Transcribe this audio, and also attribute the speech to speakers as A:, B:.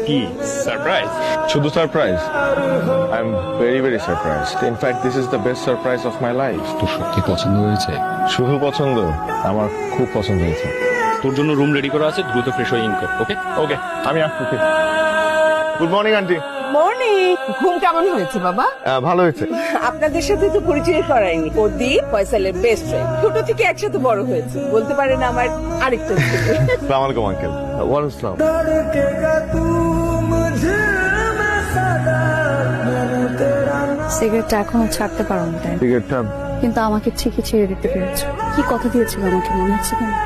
A: কি সারপ্রাইজ?
B: শুধু surprise, I am very very surprised. In fact this is the best surprise of my life.
A: তোর সত্যি পছন্দ হয়েছে?
B: শুধু পছন্দ, আমার খুব পছন্দ হয়েছে।
A: তোর জন্য রুম রেডি করা আছে, দ্রুত ফ্রেশ হয়ে ইন কর। ওকে
B: ওকে, আমি আসতেছি। Good morning aunty.
C: মর্নিং। ঘুম কেমন হয়েছে বাবা?
B: ভালো হয়েছে।
C: আপনাদের সাথে তো পরিচয় করায়নি। প্রদীপ ফয়সালের বেস্ট ফ্রেন্ড, ছোট থেকে একসাথে বড় হয়েছে, বলতে পারেন আমার আরেকটা ছেলে।
B: আসসালামু আলাইকুম আঙ্কেল। ওয়ালাইকুম আসসালাম।
D: সিগারেটটা এখনো ছাড়তে পারো না, তাই না?
B: সিগারেটটা
D: কিন্তু আমাকে ঠিকই ছেড়ে দিতে পেরেছো। কি কথা দিয়েছিল আমাকে মনে হচ্ছে না?